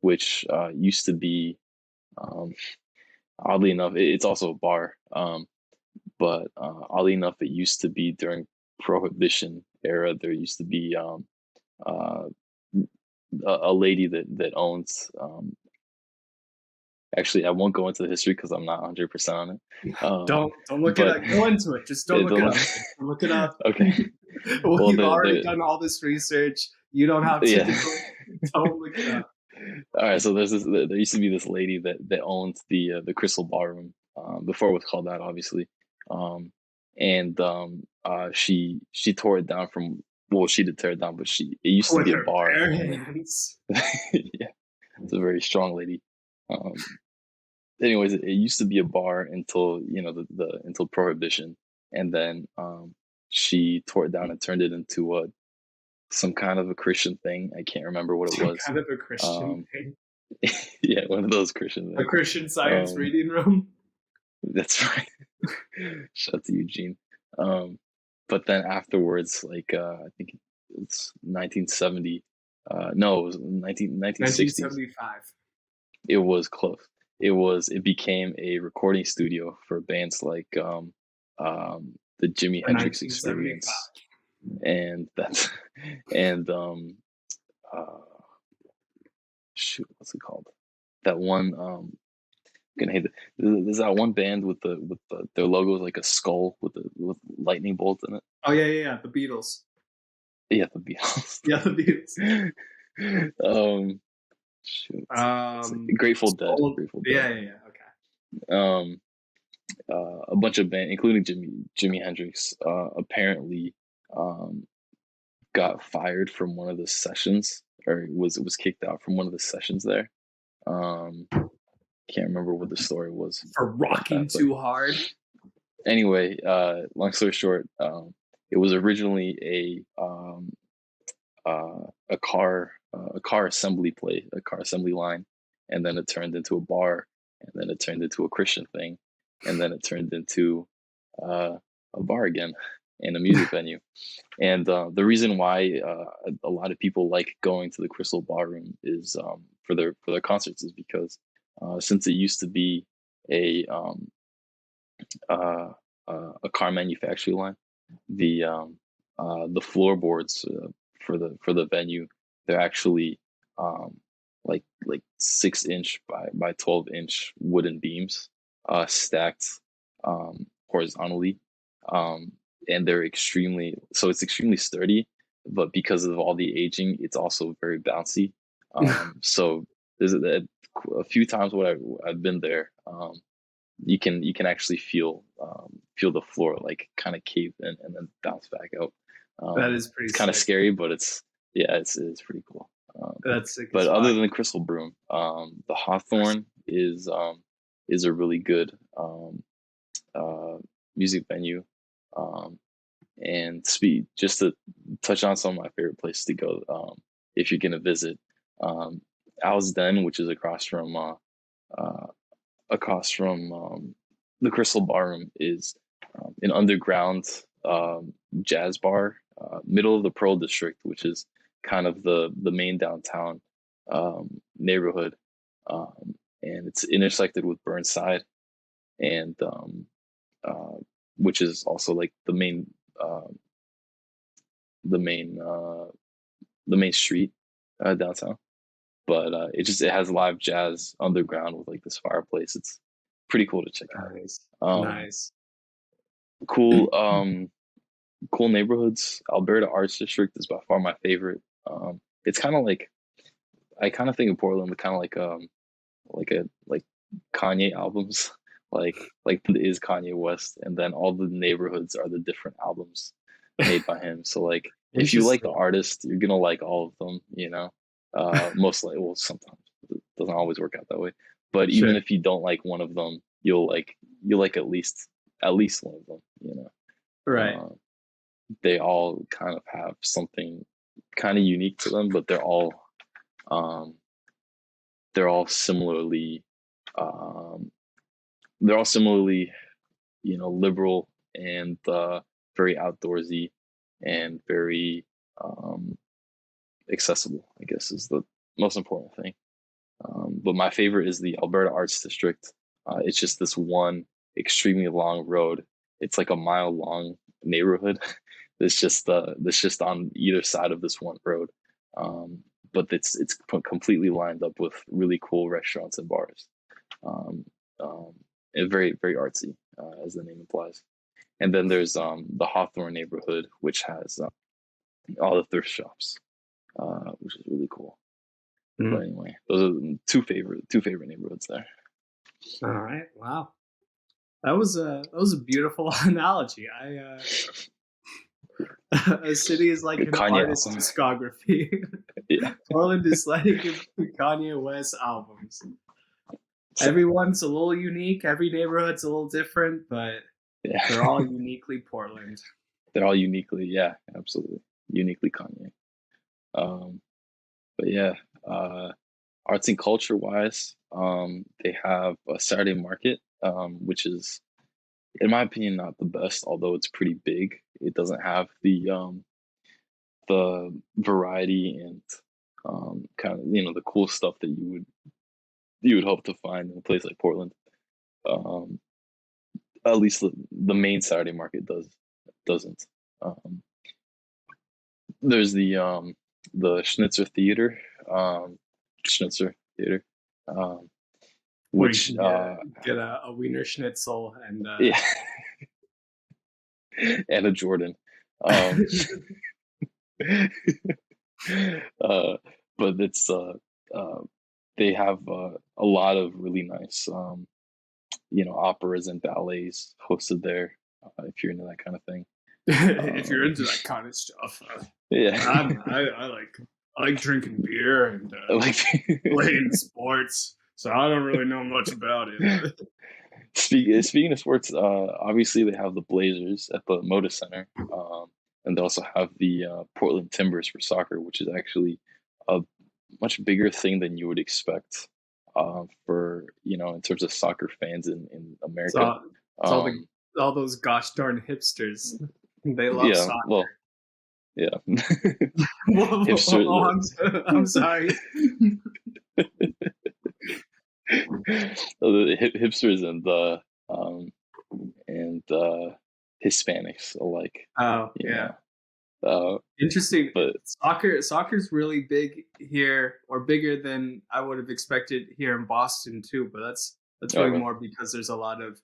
which used to be, oddly enough, it's also a bar, but oddly enough, it used to be during Prohibition era. There used to be a lady that owns. Actually, I won't go into the history because I'm not 100% on it. Don't look it up. Go into it. Just don't look it up. Look it up. Okay. Well, you've already done all this research. You don't have to. Yeah. Don't look it up. All right. So there used to be this lady that owned the Crystal Ballroom before it was called that, obviously. She tore it down from. Well, she did tear it down, but it used to be a bar. Yeah, it's a very strong lady. Anyways, it used to be a bar until until Prohibition, and then she tore it down and turned it into some kind of a Christian thing. I can't remember what it was. Kind of a Christian thing. Yeah, one of those Christian things. A Christian Science reading room. That's right. Shout out to Eugene. But then afterwards, I think it's 1970. No, it was 1960s. 1975. It was close. It became a recording studio for bands like the Jimi Hendrix Experience, and that's shoot, what's it called? That one gonna hate it. There's that one band with their logo is like a skull with lightning bolts in it. Oh yeah, the Beatles. Yeah, the Beatles. Yeah, the Beatles. Shoot. Grateful Dead. Yeah. Okay. A bunch of bands, including Jimi Hendrix, apparently got fired from one of the sessions, or was kicked out from one of the sessions there. can't remember what the story was For about rocking that. But too hard. anyway, long story short, it was originally a car assembly place, a car assembly line, and then it turned into a bar, and then it turned into a Christian thing, and then it turned into a bar again and a music venue. And the reason why a lot of people like going to the Crystal Ballroom is for their concerts is because since it used to be a uh, a car manufacturing line, the floorboards for the venue, they're actually like 6 inch by 12 inch wooden beams stacked horizontally, and they're it's extremely sturdy, but because of all the aging, it's also very bouncy. So there's a few times when I've been there. You can actually feel the floor like kind of cave in and then bounce back out. That is pretty It's kind of sick. scary, but it's pretty cool. That's sick But as other fuck. than the Crystal Broom, the Hawthorne is a really good uh, music venue. And speed just to touch on some of my favorite places to go if you're gonna visit. Al's Den, which is uh, across from the Crystal Ballroom, is an underground jazz bar, middle of the Pearl District, which is kind of the main downtown neighborhood, and it's intersected with Burnside, and uh, which is also like uh, the main uh, the main street downtown. But it has live jazz underground with like this fireplace. It's pretty cool to check out. Nice. Um, Nice. cool cool neighborhoods. Alberta Arts District is by far my favorite. It's kind of like I kind of think of Portland, kind of like Kanye albums. Like is Kanye West, and then all the neighborhoods are the different albums made by him. So like if you like the Interesting. artist, you're gonna like all of them, you know. Most likely, well, sometimes it doesn't always work out that way. But even Sure. if you don't like one of them, you'll like at least one of them, you know. Right. Uh, they all kind of have something kind of unique to them, but um, they're all similarly um, they're all similarly liberal and very outdoorsy and very um, accessible, I guess, is the most important thing. But my favorite is the Alberta Arts District. It's just this one extremely long road. It's like a mile long neighborhood. That's just on either side of this one road. Um, but it's completely lined up with really cool restaurants and bars. Um, um, and very very artsy, as the name implies. And then there's the Hawthorne neighborhood, which has all the thrift shops, which is really cool. But Mm. anyway, those are the two favorite neighborhoods there. All right. Wow. That was a beautiful analogy. A city is like an Kanye artist's album. discography. Yeah. Portland is like Kanye West albums. Everyone's a little unique. Every neighborhood's a little different, but Yeah. they're all uniquely Portland. They're all uniquely, yeah, absolutely. Uniquely Kanye. Um, but yeah, arts and culture wise, they have a Saturday market, which is, in my opinion, not the best, although it's pretty big. It doesn't have the variety and kind of the cool stuff that you would hope to find in a place like Portland. Um, at least the main Saturday market doesn't. Um, there's the Schnitzer Theater, um, Where you which can get a Wiener Schnitzel and yeah, and a Jordan. Um, but it's uh, they have a lot of really nice operas and ballets hosted there, if you're into that kind of thing. if you're into that kind of stuff. Yeah. I like drinking beer and like playing sports. so I don't really know much about it. But Speaking of sports, obviously they have the Blazers at the Moda Center, and they also have the Portland Timbers for soccer, which is actually a much bigger thing than you would expect for in terms of soccer fans in it's America. all it's all the Um, all those gosh darn hipsters. They love yeah, soccer. well, yeah, Whoa, whoa, oh, hipster. I'm sorry. The hipsters um, and Hispanics alike, Oh you yeah, know. Uh, interesting. but Soccer's really big here, or bigger than I would have expected here in Boston too. But that's oh, really really? more because there's a lot of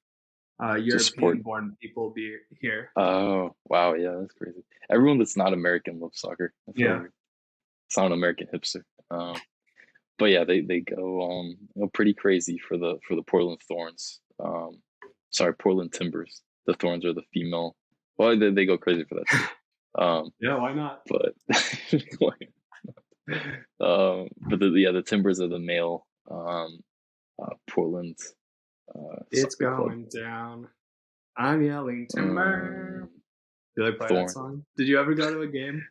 Just sport. European-born people be here. Oh, wow, yeah, that's crazy. Everyone that's not American loves soccer. That's so Yeah, weird. It's not an American hipster. But yeah, they go pretty crazy for the Portland Thorns. Sorry, Portland Timbers. The Thorns are the female. Well, they go crazy for that too. yeah. Why not? But the Timbers are the male Portland It's soccer club. going down. I'm yelling timber. Um, Do they play that Thorn. song? Did you ever go to a game?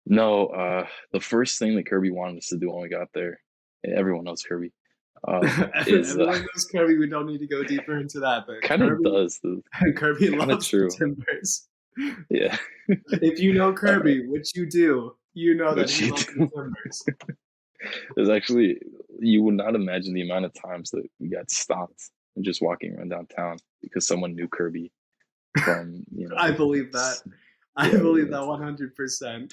No, the first thing that Kirby wanted us to do when we got there, and everyone knows Kirby, is Everyone knows Kirby. We don't need to go deeper into that, but kind of does. Kirby Kind of loves the true. Timbers. Yeah. If you know uh, Kirby, which you do, you know that which he you loves the do. Timbers. There's actually, you would not imagine the amount of times that we got stopped and just walking around downtown because someone knew Kirby from, I believe that. I yeah, believe that 100%.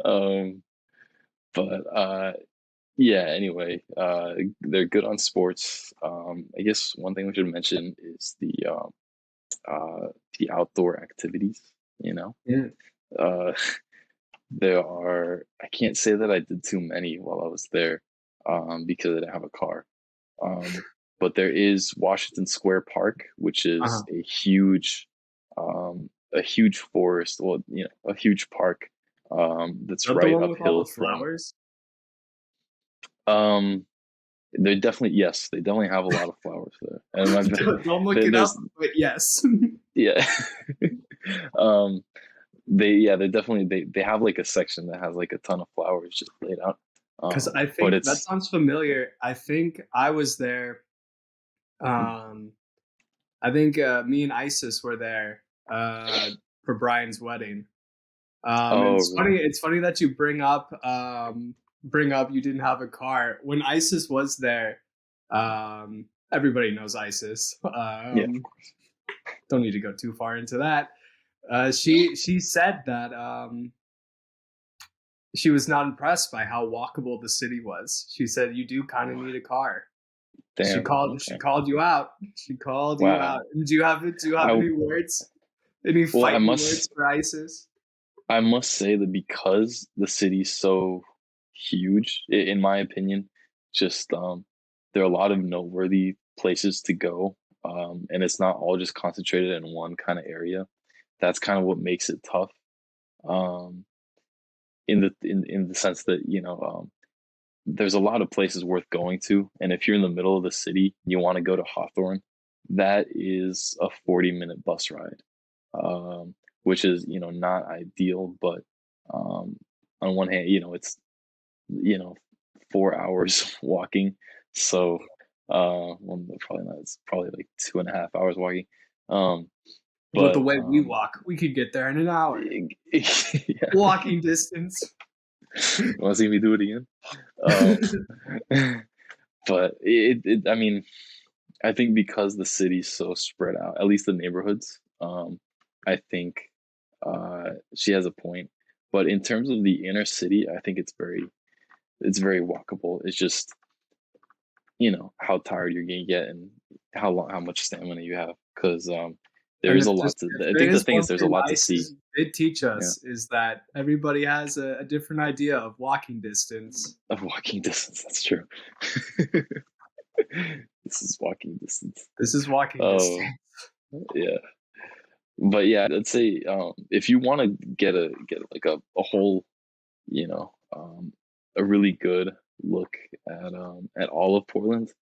um, but yeah, anyway, they're good on sports. I guess one thing we should mention is the outdoor activities, you know. Yeah. Uh, there are, I can't say that I did too many while I was there, because I didn't have a car. Um, but there is Washington Square Park, which is Uh-huh. a huge forest, well, a huge park, Is that's that the right one with all uphill the from, flowers? um, yes, they definitely have a lot of flowers there. And Don't look there, it up, there's, but yes. yeah, um, they definitely, they have like a section that has like a ton of flowers just laid out. Because I But think that it's, sounds familiar. I think I was there. Um, I think me and Isis were there for Brian's wedding. And oh, it's really? funny. It's funny that you bring up you didn't have a car when Isis was there. Everybody knows Isis. Yeah, Don't need to go too far into that. She said that she was not impressed by how walkable the city was. She said you do kind of need a car. damn. She Okay. called you out. She called you out. Wow. Do you have I any words? Any well, I fighting must words for ISIS? I must say that because the city's so huge, in my opinion, just there are a lot of noteworthy places to go, and it's not all just concentrated in one kind of area. That's kind of what makes it tough, um, in the sense that there's a lot of places worth going to, and if you're in the middle of the city, you want to go to Hawthorne, that is a 40-minute bus ride, um, which is not ideal, but um, on one hand, it's you know 4 hours walking, so well, probably not. It's probably like 2.5 hours walking, um, With the but way we walk, we could get there in an hour. yeah. Walking distance. You want to see me do it again? But I mean, I think because the city's so spread out, at least the neighborhoods, I think she has a point. But in terms of the inner city, I think it's very walkable. It's just how tired you're gonna get and how much stamina you have, because there And is a lot to. if I there think the is thing is one there's a thing lot to see. ISIS did teach Yeah, us is that everybody has a different idea of walking distance. of walking distance. That's true. This is walking distance. This is walking Oh, distance. yeah. But yeah, let's say if you want to get like a whole, you know, um, a really good look at all of Portland,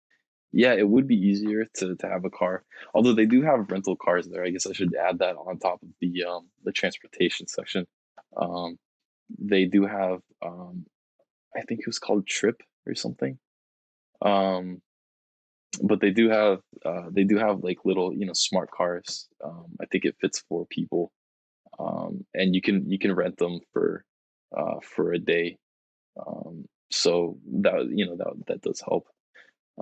yeah, it would be easier to have a car. Although they do have rental cars there. I guess I should add that on top of the transportation section. Um, they do have I think it was called Trip or something. Um, but they do have like little, smart cars. I think it fits four people. And you can rent them for a day. So that that does help.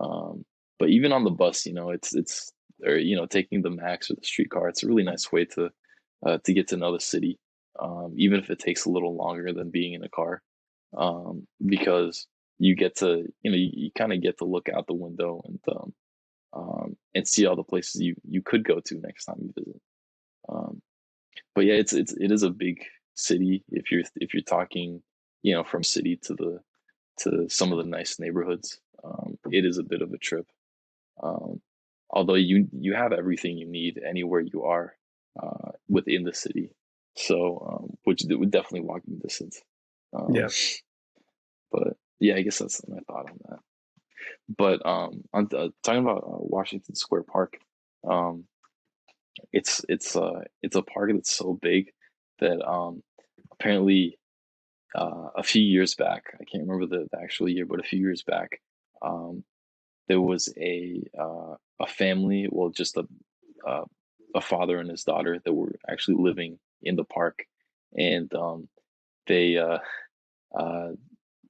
Um, but even on the bus, it's or taking the Max or the streetcar, it's a really nice way to get to know the city, even if it takes a little longer than being in a car, because you get to you kind of get to look out the window and see all the places you could go to next time you visit. Um, but yeah, it is a big city if you're talking from city to some of the nice neighborhoods. It is a bit of a trip. Um, Although you have everything you need anywhere you are within the city, so which would definitely walking distance. Um, Yeah. but yeah, I guess that's my thought on that. But on talking about Washington Square Park, um, it's a park that's so big that apparently a few years back, I can't remember the actual year, but a few years back, um, there was a family, well, just uh, a father and his daughter that were actually living in the park, and they uh,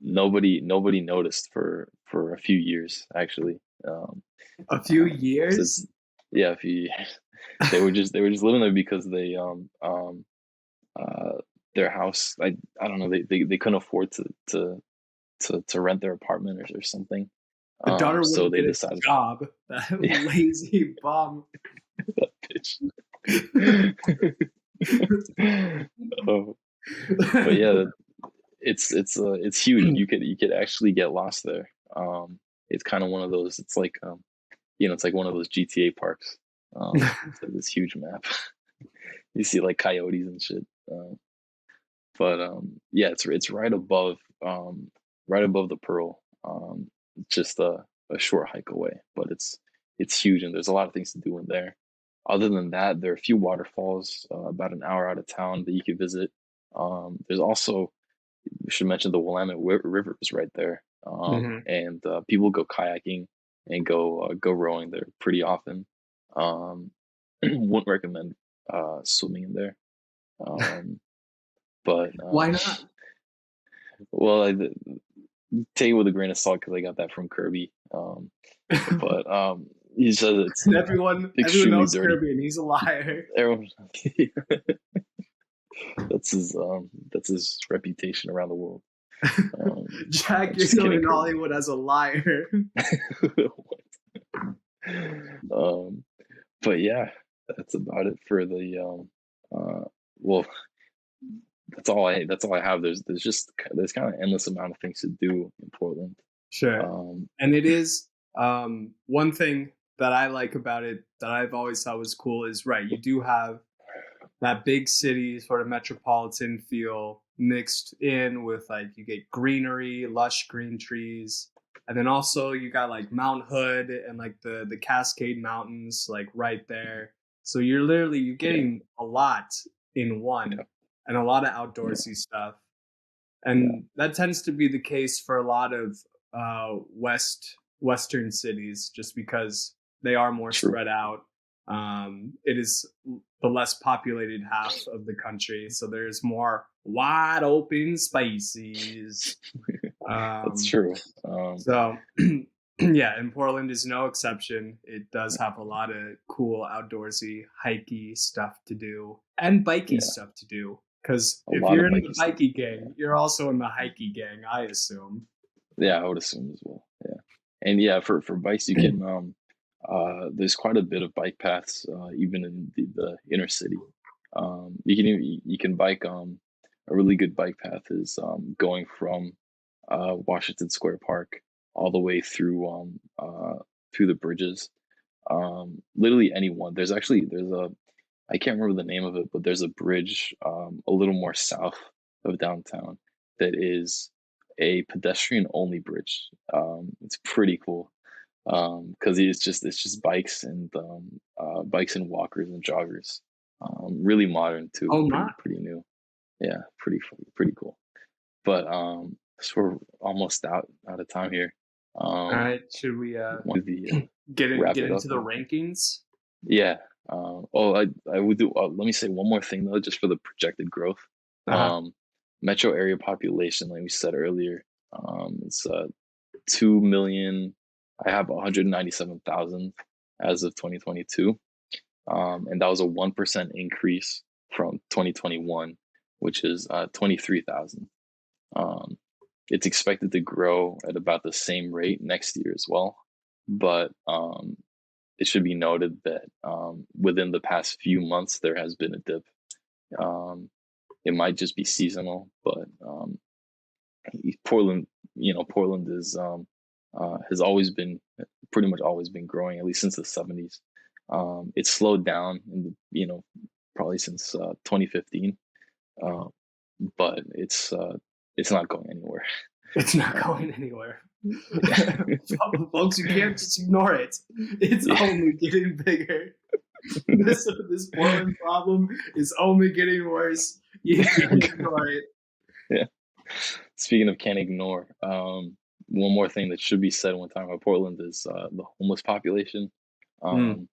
nobody noticed for a few years actually. A few So years? yeah, a few years. They were just living there because uh their house, I don't know, they couldn't afford to rent their apartment or something. The daughter So wouldn't they get a decided, job. That yeah, lazy bum. that bitch. Oh, but yeah, it's huge. You could actually get lost there. It's kind of one of those. It's like it's like one of those GTA parks. It's like this huge map. You see like coyotes and shit. But yeah, it's right above the Pearl. Just a short hike away, but it's huge and there's a lot of things to do in there. Other than that, there are a few waterfalls about an hour out of town that you could visit. There's also, we should mention, the Willamette River is right there, Hmm. and people go kayaking and go rowing there pretty often. Um, wouldn't recommend swimming in there, um, but Why not? well, take it with a grain of salt because I got that from Kirby. But he says it's Everyone extremely knows dirty. Kirby, and he's a liar. Everyone, that's his reputation around the world. Jack, I'm you're just known kidding, in Kirby. Hollywood as a liar. um, but yeah, that's about it for the well, that's all I have. There's kind of endless amount of things to do in Portland. Sure. Um, And it is one thing that I like about it that I've always thought was cool is right. You do have that big city sort of metropolitan feel mixed in with like you get greenery, lush green trees, and then also you got like Mount Hood and like the Cascade Mountains like right there. So you're yeah, getting a lot in yeah, one and a lot of yeah, outdoorsy stuff. yeah. And that tends to be the case for a lot of western cities, just because they are more True. spread out. It is the less populated half of the country, so there's more wide open spaces. That's Um, true. so yeah, and Portland is no exception. It does have a lot of cool outdoorsy, hikey stuff to do and bikey Yeah, stuff to do. Because a if lot you're of in the bikey stuff. bikey Yeah, gang, you're also in the hikey gang, I assume. yeah, I would assume as well. Yeah, and yeah, for bikes, you can there's quite a bit of bike paths even in the inner city. You can bike a really good bike path is going from Washington Square Park all the way through the bridges. Literally anyone. There's a I can't remember the name of it, but there's a bridge a little more south of downtown that is a pedestrian only bridge. It's pretty cool because it's just bikes and walkers and joggers. Really modern too, Oh my! pretty new. Yeah, pretty cool. But so we're almost out of time here. All Um, right, should we want to get wrap it up into the here? rankings? Yeah. I would do. Let me say one more thing though, just for the projected growth. Uh-huh. Um, Metro area population, like we said earlier, it's 2 million. I have 197,000 as of 2022, and that was a 1% increase from 2021, which is 23,000. Um, it's expected to grow at about the same rate next year as well, but it should be noted that within the past few months there has been a dip. Um, it might just be seasonal, but Portland, Portland is has always been pretty much always been growing at least since the 70s. It's slowed down in probably since 2015, uh, but it's not going anywhere. It's not Um, going anywhere. yeah, Folks, you can't just ignore it. It's yeah, only getting bigger. This Portland problem is only getting worse. You can't ignore it. yeah. Speaking of can't ignore, one more thing that should be said when talking about Portland is the homeless population. Mm, Um,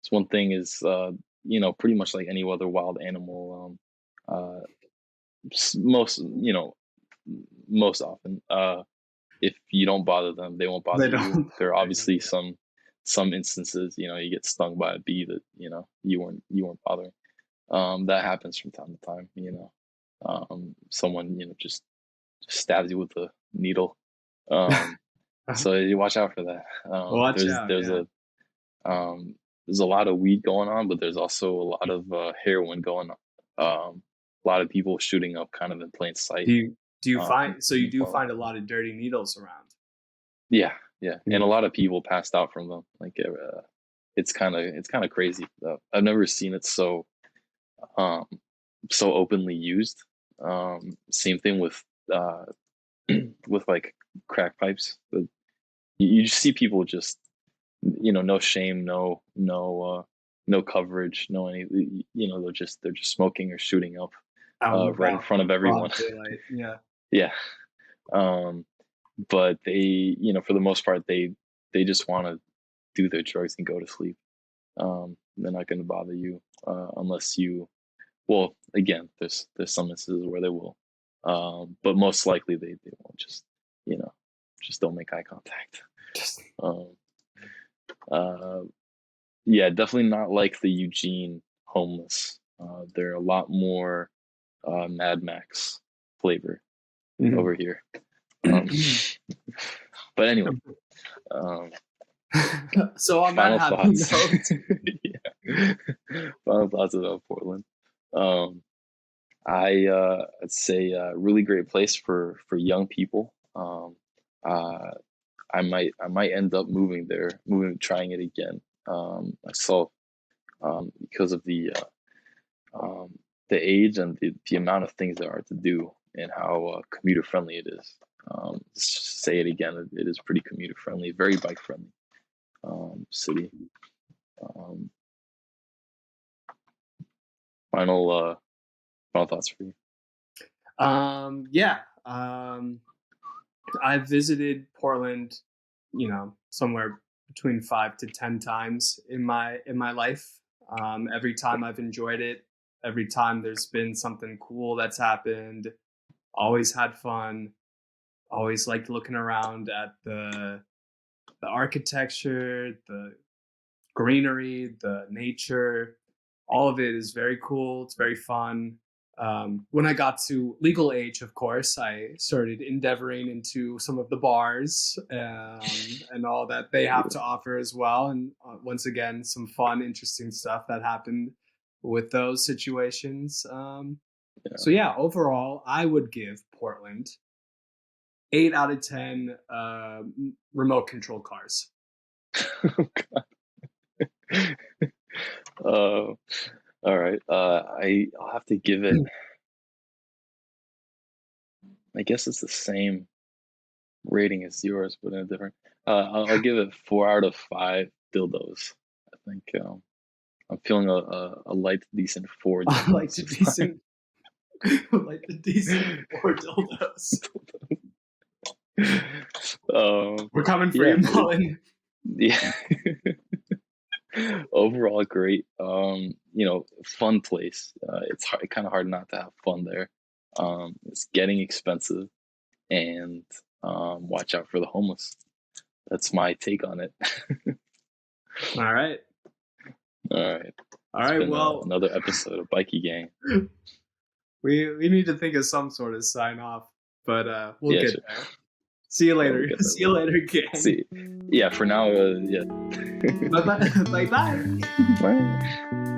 it's one thing is pretty much like any other wild animal. Most most often, if you don't bother them, they won't they bother you. don't. There are They don't. obviously some instances, you get stung by a bee that you weren't bothering. That happens from time to time. Someone stabs you with a needle. Um, so you watch out for that. Watch There's out! there's Yeah. there's a lot of weed going on, but there's also a lot of heroin going on. A lot of people shooting up kind of in plain sight. Do you find so you In do Portland. find a lot of dirty needles around? Yeah, yeah, and a Mm. lot of people passed out from them. Like it's kind of crazy. I've never seen it um, so openly used. Same thing with uh, with like crack pipes. You just see people just no shame, no coverage, no any they're just smoking or shooting up Out and right in about, front of everyone. broad daylight. Yeah. Yeah. Um, but they, for the most part, they just want to do their drugs and go to sleep. They're not going to bother you unless you. Well, again, there's some instances where they will, but most likely they won't. You know, just don't make eye contact. Just Um, uh, yeah, definitely not like the Eugene homeless. They're a lot more Mad Max flavor over here. Um, but anyway, um, so on that final happy thoughts. note, Yeah, final thoughts about Portland. Um, I'd say really great place for young people. Uh, I might end up trying it again. Myself, because of the age and the amount of things there are to do and how commuter friendly it is. Let's just say it again. It is pretty commuter friendly, very bike friendly city. Um, final final thoughts for you. yeah, I've visited Portland, somewhere between 5 to 10 times in my life. Every time I've enjoyed it. Every time there's been something cool that's happened. Always had fun. Always liked looking around at the architecture, the greenery, the nature. All of it is very cool. It's very fun. When I got to legal age, of course, I started endeavoring into some of the bars and all that they have to offer as well. And once again, some fun, interesting stuff that happened with those situations. Yeah. So, yeah, overall, I would give Portland 8 out of 10 remote control cars. All right. I'll have to give it. I guess it's the same. rating is yours, but in a different. I'll give it 4 out of 5 dildos. I think I'm feeling a light to decent 4 I like dildos. the decent, like the decent 4 dildos. We're coming for yeah, you, Mullen. yeah. Overall, great. Fun place. It's kind of hard not to have fun there. It's getting expensive, and watch out for the homeless. That's my take on it. All right. All right. All right. Well, another episode of Bikey Gang. we need to think of some sort of sign off, but we'll get Sure. there. See you later. We'll See you later, gang. See. Yeah. For now. Yeah. Bye bye. Bye bye. Bye.